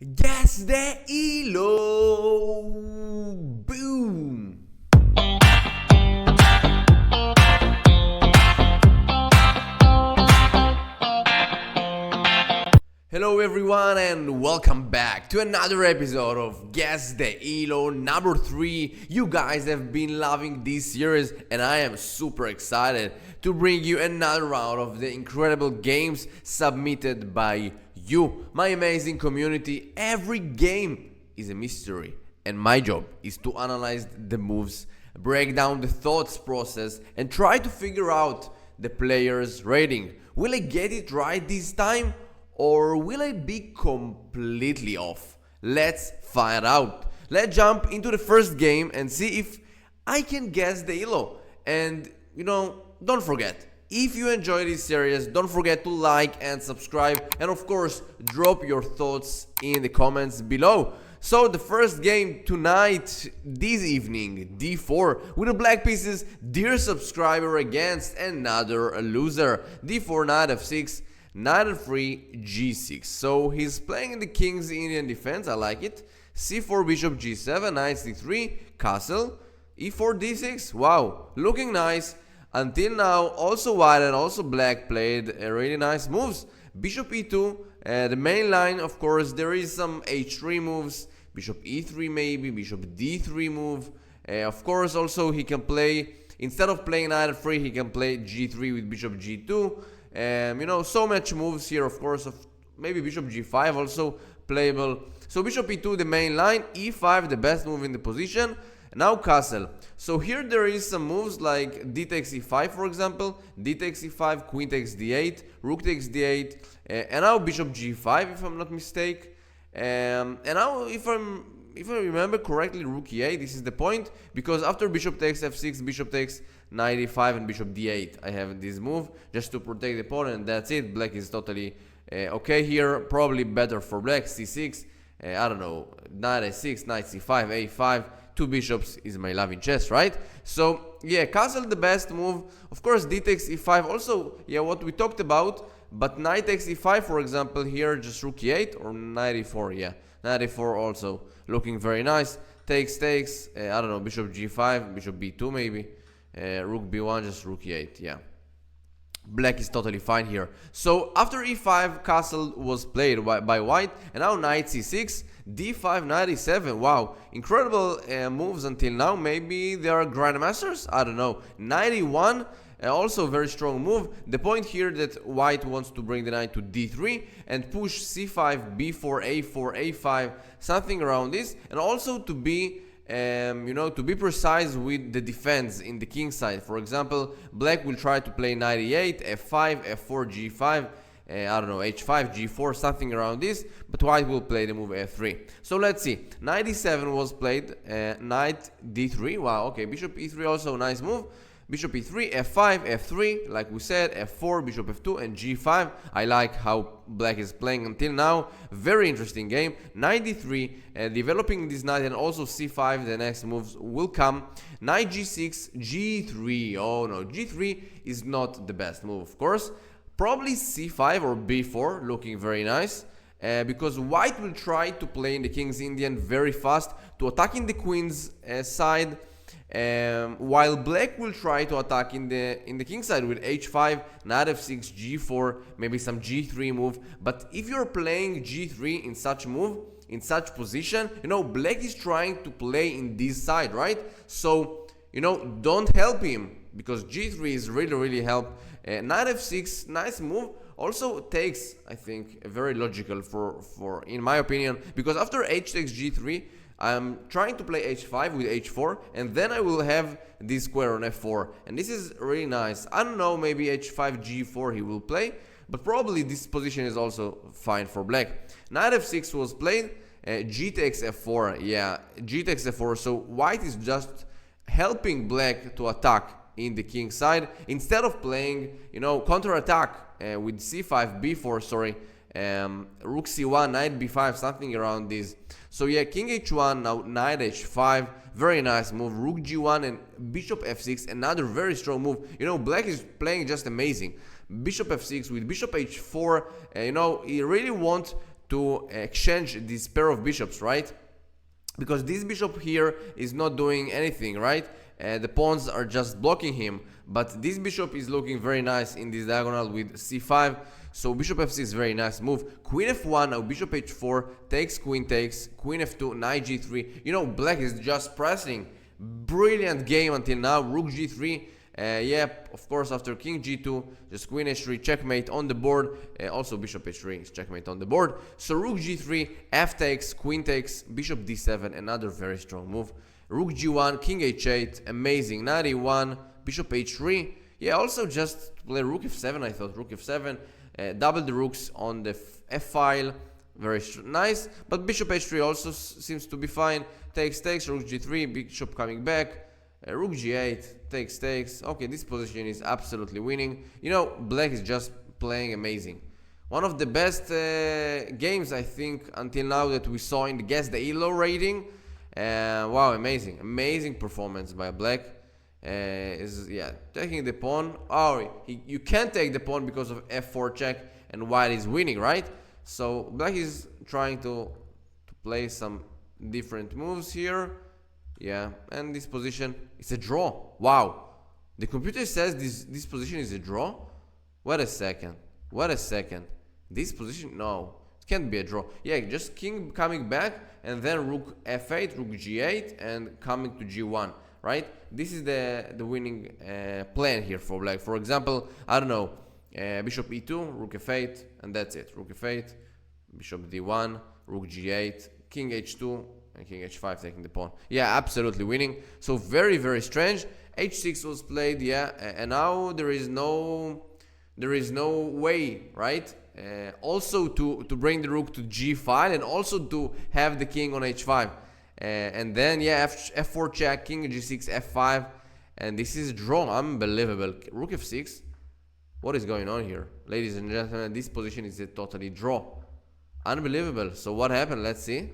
Guess the Elo! Boom! Hello everyone and welcome back to another episode of Guess the Elo number 3. You guys have been loving this series and I am super excited to bring you another round of the incredible games submitted by you, my amazing community. Every game is a mystery and my job is to analyze the moves, break down the thoughts process and try to figure out the player's rating. Will I get it right this time? Or will I be completely off? Let's find out. Let's jump into the first game and see if I can guess the Elo. And don't forget, if you enjoy this series, don't forget to like and subscribe. And of course, drop your thoughts in the comments below. So the first game tonight, this evening, d4 with the black pieces, dear subscriber against another loser. d4, knight f6. Knight f3, g6. So he's playing in the king's Indian defense. I like it. c4, bishop g7, knight c3, castle, e4, d6. Wow, looking nice. Until now, also white and also black played really nice moves. Bishop e2, the main line, of course, there is some h3 moves. Bishop e3 maybe, bishop d3 move. Of course, also he can play, instead of playing knight f3, he can play g3 with bishop g2. So much moves here, of course, of maybe bishop g5 also playable. So bishop e2 the main line, e5 the best move in the position. Now castle. So here there is some moves like d takes e5, for example, d takes e5, queen takes d8, rook takes d8, and now bishop g5 if I'm not mistaken. And now if I remember correctly, rook e8, this is the point, because after bishop takes f6, bishop takes knight e5 and bishop d8, I have this move just to protect the opponent. That's it. Black is totally okay here, probably better for black. c6, I don't know, knight a6, knight c5, a5, two bishops is my love in chess, right? So yeah, castle the best move. Of course, d takes e5 also, yeah, what we talked about, but knight takes e5, for example, here just rook e8 or knight e4, yeah, knight e4 also looking very nice. Takes, I don't know, bishop g5, bishop b2 maybe, rook b1, just rook e8, yeah. Black is totally fine here. So after e5, castle was played by white, and now knight c6, d5, knight e7. Wow, incredible moves until now. Maybe they are grandmasters, I don't know. Knight e1, also a very strong move. The point here that white wants to bring the knight to d3 and push c5, b4, a4, a5, something around this, and also to be to be precise with the defense in the king side. For example, black will try to play knight e8, f5, f4, g5, I don't know, h5, g4, something around this, but white will play the move f3. So let's see, knight e7 was played, knight d3, wow, okay, bishop e3 also nice move. Bishop e3, f5, f3, like we said, f4, bishop f2, and g5. I like how black is playing until now. Very interesting game. Knight d3, developing this knight, and also c5, the next moves will come. Knight g6, g3. Oh no, g3 is not the best move, of course. Probably c5 or b4, looking very nice. Because white will try to play in the king's Indian very fast to attack in the queen's side. While black will try to attack in the king side with h5, knight f6, g4, maybe some g3 move. But if you're playing g3 in such move, in such position, black is trying to play in this side, right? So don't help him, because g3 is really help. Knight f6, nice move. Also takes, I think, very logical for in my opinion, because after h takes g3, I'm trying to play h5 with h4, and then I will have this square on f4, and this is really nice. I don't know, maybe h5, g4 he will play, but probably this position is also fine for black. Knight f6 was played, g takes f4, yeah, g takes f4, so white is just helping black to attack in the king side, instead of playing, counter-attack with c5, b4, sorry, rook c1, knight b5, something around this. So yeah, king h1, now knight h5, very nice move. Rook g1 and bishop f6, another very strong move. Black is playing just amazing. Bishop f6 with bishop h4, he really wants to exchange this pair of bishops, right? Because this bishop here is not doing anything, right? The pawns are just blocking him, but this bishop is looking very nice in this diagonal with c5. So bishop f6 is very nice move. Queen f1, now bishop h4, takes, queen f2, knight g3. You know, black is just pressing. Brilliant game until now. Rook g3. Yep, of course, after king g2, just queen h3, checkmate on the board. Also bishop h3 is checkmate on the board. So rook g3, f takes, queen takes, bishop d7, another very strong move. Rook g1, king h8, amazing. Knight e1, bishop h3. Yeah, also just play rook f7, I thought, rook f7. Double the rooks on the f file, very nice. But bishop h3 also seems to be fine. Takes, rook g3, bishop coming back. Rook g8, takes. Okay, this position is absolutely winning. You know, black is just playing amazing. One of the best games, I think, until now that we saw in the Guess The Elo rating. Wow, amazing performance by black. Taking the pawn. Oh, you can't take the pawn because of f4 check, and white is winning, right? So black is trying to play some different moves here. Yeah, and this position is a draw. Wow, the computer says this position is a draw. Wait a second. This position, no, it can't be a draw. Yeah, just king coming back, and then rook f8, rook g8, and coming to g1, right? This is the winning plan here for black. For example, I don't know, bishop e2, rook f8, and that's it. Rook f8, bishop d1, rook g8, king h2, and king h5 taking the pawn. Yeah, absolutely winning. So very strange. h6 was played, yeah, and now there is no way, right? Also to bring the rook to g5, and also to have the king on h5, and then yeah, f4 check, king g6, f5, and this is draw. Unbelievable. Rook f6. What is going on here, ladies and gentlemen? This position is a totally draw. Unbelievable. So what happened? Let's see.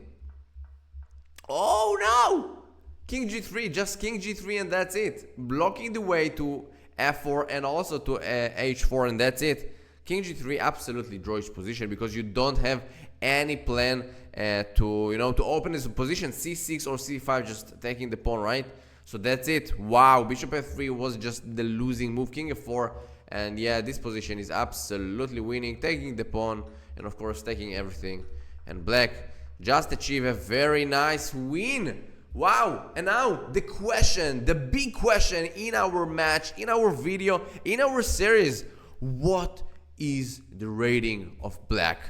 Oh no! King g3, just king g3, and that's it. Blocking the way to f4 and also to h4, and that's it. King g3 absolutely draw each position because you don't have any plan to open this position. c6 or c5, just taking the pawn, right? So that's it. Wow, bishop f3 was just the losing move. King f4, and yeah, this position is absolutely winning, taking the pawn, and of course taking everything. And black just achieve a very nice win. Wow. And now the question, the big question in our match, in our video, in our series: what is the rating of black?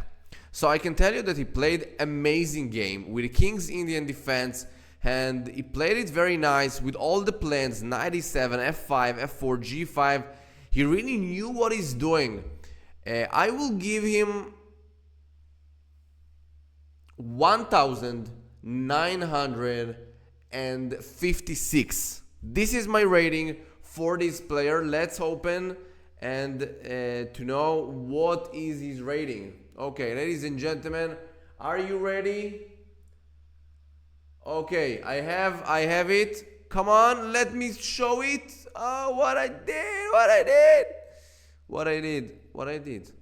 So I can tell you that he played amazing game with the king's Indian defense, and he played it very nice with all the plans: knight e7, f5, f4, g5. He really knew what he's doing. I will give him 1956. This is my rating for this player. Let's open and to know what is his rating. Okay, ladies and gentlemen, are you ready? Okay, I have it. Come on, let me show it. Oh, what I did.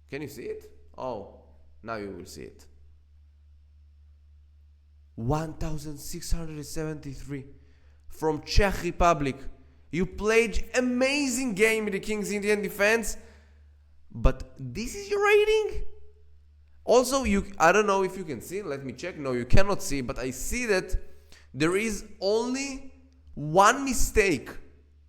Can you see it? Oh, now you will see it. 1673 from Czech Republic. You played amazing game in the King's Indian defense, but this is your rating? Also, I don't know if you can see. Let me check. No, you cannot see, but I see that there is only one mistake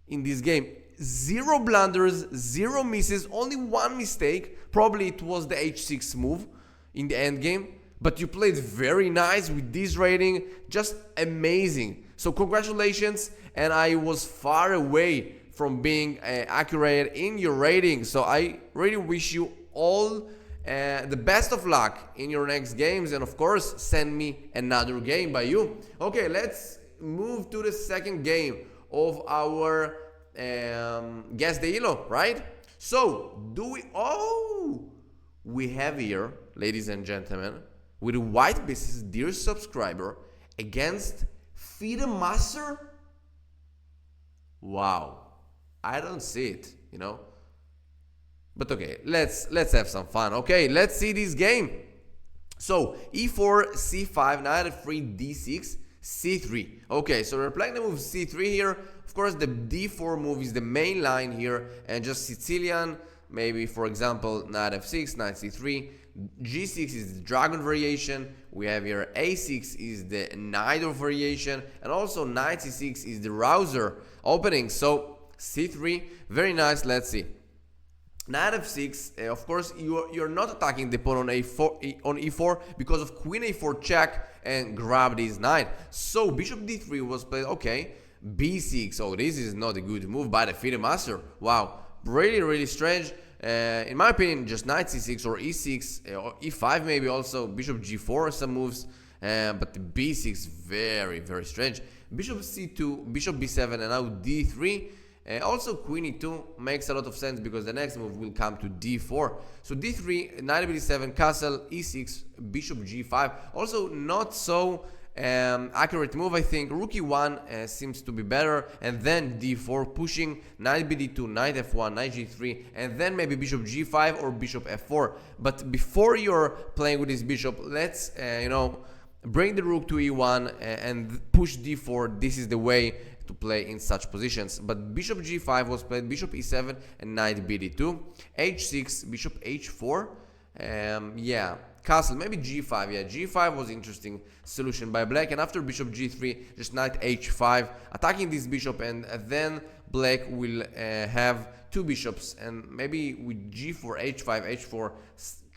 in this game. 0 blunders, 0 misses, only one mistake. Probably it was the h6 move in the end game, but you played very nice with this rating, just amazing. So congratulations, and I was far away from being accurate in your rating. So I really wish you all the best of luck in your next games, and of course send me another game by you. Okay, let's move to the second game of our Guess The Elo, right? So we have here, ladies and gentlemen, with white pieces, dear subscriber, against FIDE Master. Wow, I don't see it, But okay, let's have some fun. Okay, let's see this game. So e4, c5, knight f3, d6, c3. Okay, so we're playing the move c3 here. Of course, the d4 move is the main line here, and just Sicilian. Maybe, for example, knight f6, knight c3. g6 is the dragon variation. We have here a6 is the knight variation, and also knight c6 is the rouser opening. So c3, very nice. Let's see. Knight f6, of course, you're not attacking the pawn on e4 because of queen a4 check and grab this knight. So bishop d3 was played. Okay, b6. Oh, this is not a good move by the FIDE master. Wow, really strange. In my opinion, just knight c6 or e6 or e5 maybe also. Bishop g4 some moves, but the b6 very strange. Bishop c2, bishop b7, and now d3. Also queen e2 makes a lot of sense because the next move will come to d4. So d3, knight b7, castle, e6, bishop g5. Also not so accurate move, I think. Rook e1 seems to be better, and then d4 pushing knight bd2, knight f1, knight g3, and then maybe bishop g5 or bishop f4. But before you're playing with this bishop, let's bring the rook to e1 and push d4. This is the way to play in such positions. But bishop g5 was played, bishop e7 and knight bd2, h6, bishop h4. Yeah, castle, maybe g5. Yeah, g5 was interesting solution by black, and after bishop g3 just knight h5 attacking this bishop, and then black will have two bishops, and maybe with g4, h5, h4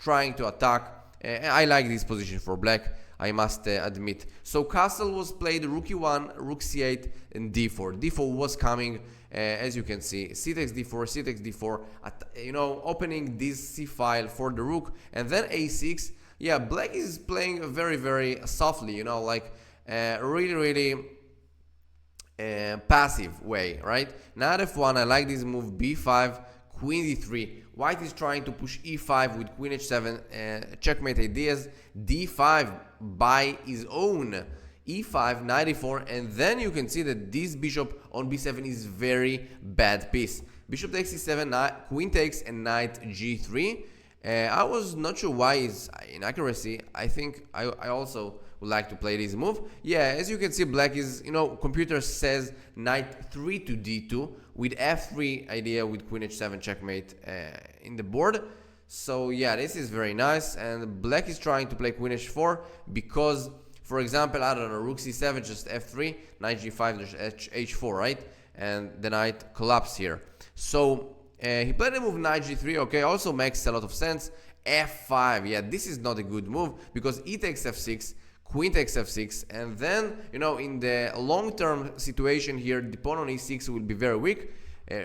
trying to attack. I like this position for black, I must admit. So castle was played, rook e1, rook c8, and d4. d4 was coming, as you can see. C takes d4, C takes d4, opening this c file for the rook, and then a6. Yeah, black is playing very softly, really passive way, right? Knight f1, I like this move, b5, queen d3. White is trying to push e5 with queen h7, checkmate ideas, d5 by his own, e5, knight e4, and then you can see that this bishop on b7 is very bad piece. Bishop takes e7, queen takes, and knight g3. I was not sure why is inaccuracy. I think I also would like to play this move. Yeah, as you can see, black is, computer says knight 3 to d2 with f3 idea with queen h7 checkmate in the board. So yeah, this is very nice, and black is trying to play queen h4 because, for example, I don't know, rook c7 just f3, knight g5 just h4, right? And the knight collapsed here. So he played the move knight g3. Okay, also makes a lot of sense. f5, yeah, this is not a good move because e takes f6, queen takes f6, and then, in the long-term situation here, the pawn on e6 will be very weak.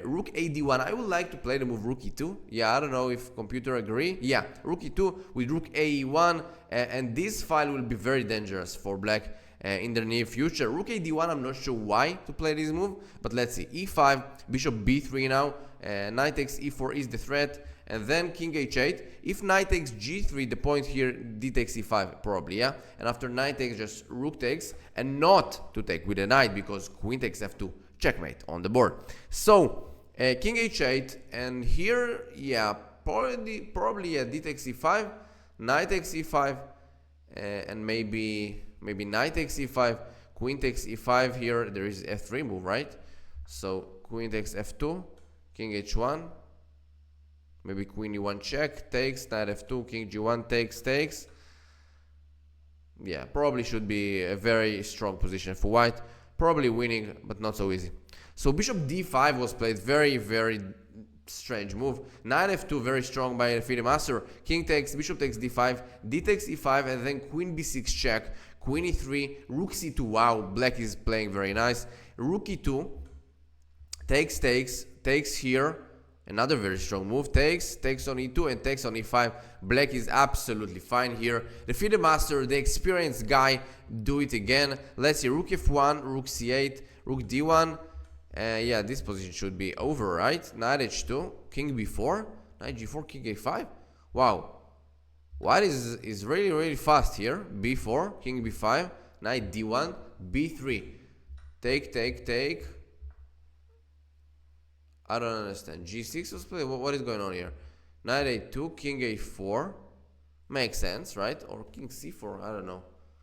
Rook ad1, I would like to play the move rook e2. Yeah, I don't know if computer agree. Yeah, rook e2 with rook ae1, and this file will be very dangerous for black in the near future. Rook ad1, I'm not sure why to play this move, but let's see. e5, bishop b3 now, knight takes e4 is the threat, and then king h8. If knight takes g3, the point here, d takes e5 probably, yeah? And after knight takes, just rook takes, and not to take with a knight because queen takes f2, checkmate on the board. So king h8, and here, yeah, probably yeah, d takes e5, knight takes e5, and maybe knight takes e5, queen takes e5. Here there is f3 move, right? So queen takes f2, king h1, maybe queen e1 check, takes, knight f2, king g1 takes. Yeah, probably should be a very strong position for white. Probably winning, but not so easy. So bishop d5 was played, very strange move. Knight f2, very strong by the FIDE master. King takes, bishop takes d5, d takes e5, and then queen b6 check, queen e3, rook c2. Wow, black is playing very nice. Rook e2, takes here. Another very strong move, takes on e2 and takes on e5. Black is absolutely fine here. The FIDE master, the experienced guy, do it again. Let's see, rook f1, rook c8, rook d1. Yeah, this position should be over, right? Knight h2, king b4, knight g4, king a5. Wow, white is really fast here. b4, king b5, knight d1, b3. Take. I don't understand. g6 was played. What is going on here? knight a2, king a4. Makes sense, right? Or king c4, I don't know.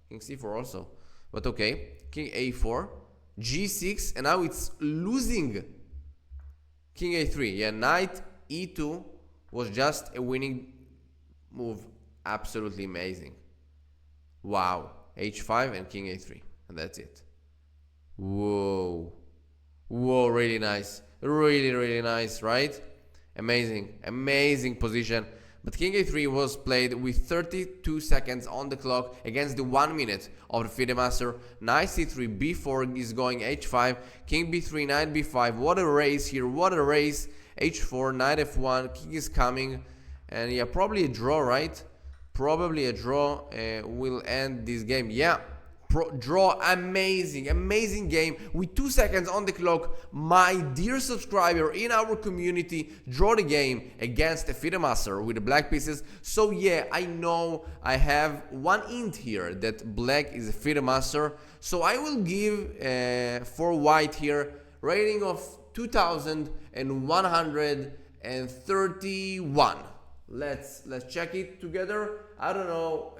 King c4 also. But okay, king a4, g6, and now it's losing. King a3, yeah, knight e2 was just a winning move. Absolutely amazing. Wow, h5 and king a3, and that's it. Whoa, really nice, really nice, right? Amazing position. But king a3 was played with 32 seconds on the clock against the 1 minute of the FIDE master. Knight c3, b4 is going h5, king b3, knight b5. What a race here, what a race. h4, knight f1, king is coming. And yeah, probably a draw, right? Probably a draw will end this game. Yeah, draw. Amazing game with 2 seconds on the clock. My dear subscriber in our community draw the game against a FIDE master with the black pieces. So yeah, I know I have one hint here that black is a FIDE master. So I will give for white here rating of 2131. Let's check it together. I don't know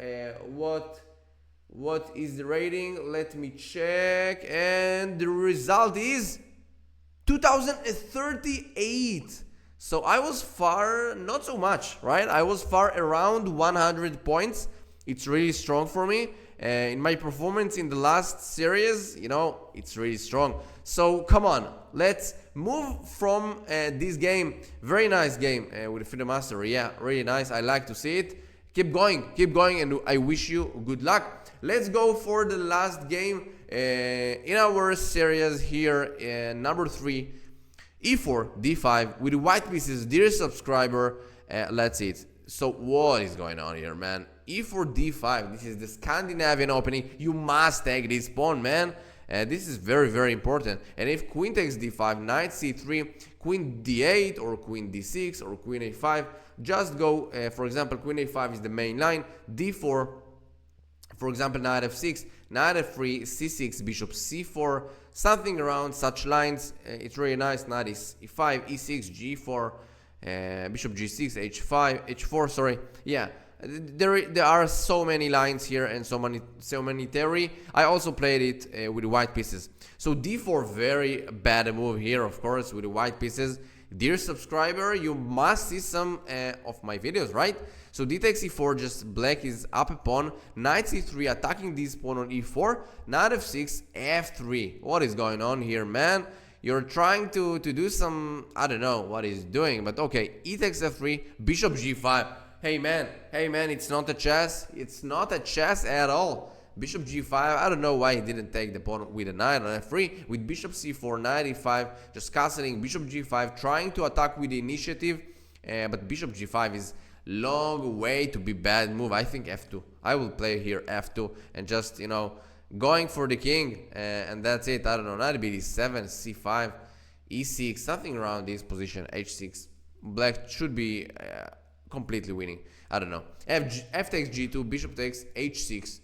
what is the rating. Let me check, and the result is 2038. So I was far, not so much, right? I was far around 100 points. It's really strong for me. In my performance in the last series, you know, it's really strong. So come on, let's move from this game. Very nice game with the FIDE master. Yeah, really nice. I like to see it. Keep going, and I wish you good luck. Let's go for the last game in our series here, number 3, e4, d5 with white pieces. Dear subscriber, let's see it. So what is going on here, man? e4, d5. This is the Scandinavian opening. You must take this pawn, man. This is very important. And if queen takes d5, knight c3, queen d8 or queen d6 or queen a5, just go, for example, queen a5 is the main line, d4, for example, knight f6, knight f3, c6, bishop c4, something around such lines. It's really nice. Knight is e5, e6, g4, bishop g6, h5, h4, sorry. Yeah. There are so many lines here and so many theory. I also played it with the white pieces. So d4, very bad move here, of course, with the white pieces. Dear subscriber, you must see some of my videos, right? So d takes e4, just black is up a pawn. Knight c3, attacking this pawn on e4. Knight f6, f3. What is going on here, man? You're trying to do some, I don't know what he's doing, but okay. E takes f3, bishop g5. Hey man, it's not a chess. It's not a chess at all. Bishop g5, I don't know why he didn't take the pawn with a knight on f3. With bishop c4, knight e5, just castling, bishop g5, trying to attack with the initiative. But bishop g5 is long way to be bad move. I think f2. I will play here f2 and just, you know, going for the king. And that's it. I don't know, knight bd7, c5, e6, something around this position, h6. Black should be completely winning. I don't know. F takes g2, bishop takes h6,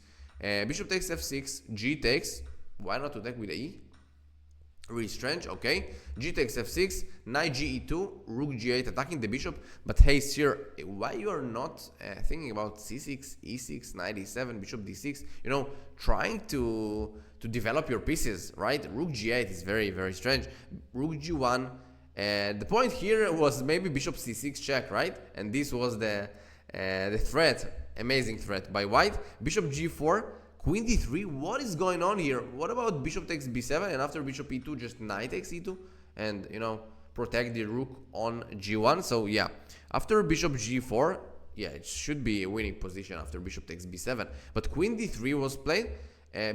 bishop takes f6, g takes. Why not to take with e? Really strange. Okay, g takes f6, knight ge2, rook g8, attacking the bishop. But hey, sir, why you are not thinking about c6, e6, knight e7, bishop d6? You know, trying to develop your pieces, right? Rook g8 is very strange. Rook g1. The point here was maybe bishop c6 check, right? And this was the threat, amazing threat by white. Bishop g4, queen d3. What is going on here? What about bishop takes b7 and after bishop e2 just knight takes e2 and, you know, protect the rook on g1? So yeah, after bishop g4, yeah, it should be a winning position after bishop takes b7. But queen d3 was played.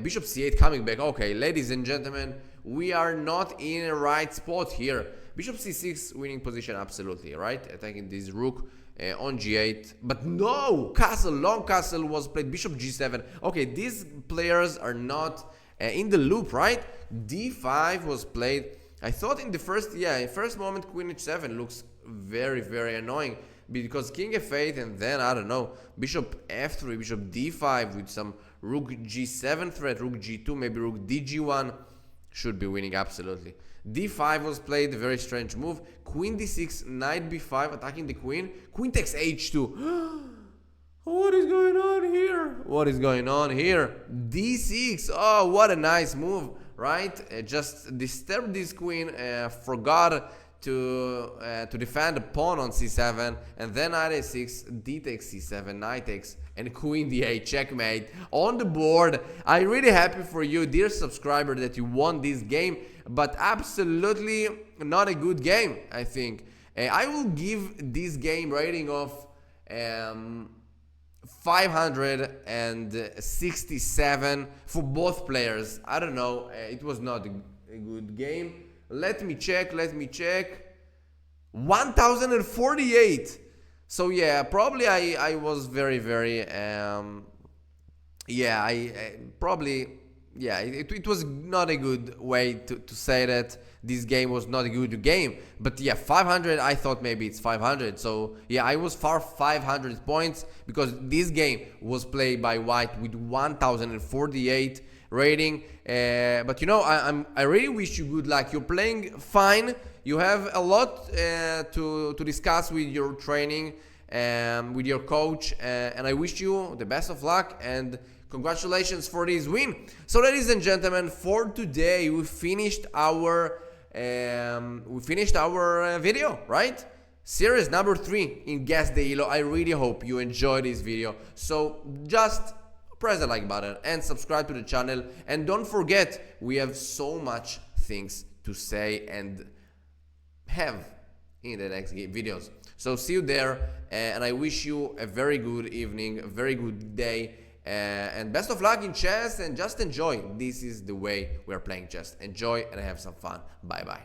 Bishop c8 coming back. Okay, ladies and gentlemen, we are not in a right spot here. Bishop c6 winning position, absolutely, right? Attacking this rook on g8. But no! Castle, long castle was played. Bishop g7. Okay, these players are not in the loop, right? d5 was played. I thought in the first moment queen h7 looks very annoying. Because king f8 and then, I don't know, bishop f3, bishop d5 with some rook g7 threat, rook g2, maybe rook dg1. should be winning absolutely. D5 was played, a very strange move. Queen D6, knight B5, attacking the queen. Queen takes H2. What is going on here? What is going on here? D6. Oh, what a nice move, right? Just disturbed this queen, forgot to defend the pawn on C7, and then knight A6, D takes C7, knight takes, and queen D8, checkmate on the board. I'm really happy for you, dear subscriber, that you won this game, but absolutely not a good game, I think. I will give this game rating of 567 for both players. I don't know, it was not a good game. Let me check. 1048. So yeah, probably I was very yeah, I probably, yeah, it was not a good way to say that this game was not a good game. But yeah, 500, I thought maybe it's 500. So yeah, I was far 500 points, because this game was played by white with 1048 rating. But you know, I really wish you good luck. You're playing fine. You have a lot to discuss with your training, with your coach, and I wish you the best of luck and congratulations for this win. So ladies and gentlemen, for today we finished our video, right? Series number 3 in Guess The Elo. I really hope you enjoyed this video. So just press the like button and subscribe to the channel, and don't forget, we have so much things to say and have in the next videos. So see you there, and I wish you a very good evening, a very good day, and best of luck in chess, and just enjoy. This is the way we are playing chess. Enjoy and have some fun. Bye bye.